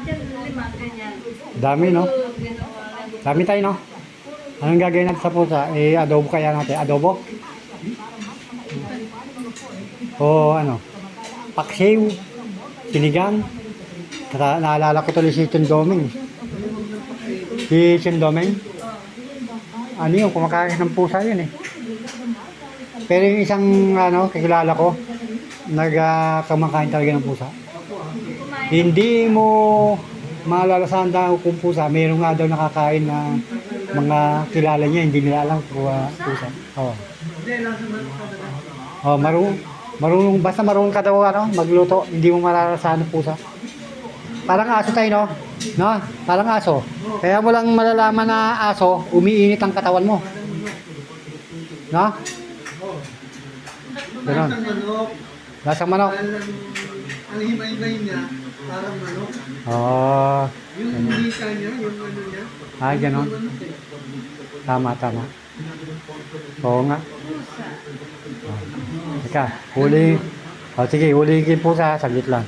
Diyan, 5, ganyan. Dami, no? Ginawa lang. Dami tayo, no? Anong gagawin natin sa pusa? Eh, adobo kaya natin. Adobo? O ano? Paksiw? Sinigang? Naalala ko tuloy si Chundoming. Si Chundoming? Ano yun? Kumakain ng pusa yun eh. Pero yung isang ano, kakilala ko, kumakain talaga ng pusa. Hindi mo malalasahan daw kung pusa. Mayroon nga daw nakakain na mga kilala niya, hindi nila alam kung pusa. Oo. Oh, marunong, basta marunong ka daw ano, magluto, hindi mo malalasahan ng pusa. Parang aso tayo, no? No? Parang aso. Kaya mo lang malalaman na aso, umiinit ang katawan mo. No? Ganon. Lasang manok. Ang himay-himay niya, parang manok. Oh. Yung hika niya, yung ano niya. Ay, ganon. Tama, tama. Oo nga. Oh. Teka, huli. O sige, huli yung pusa, saglit lang.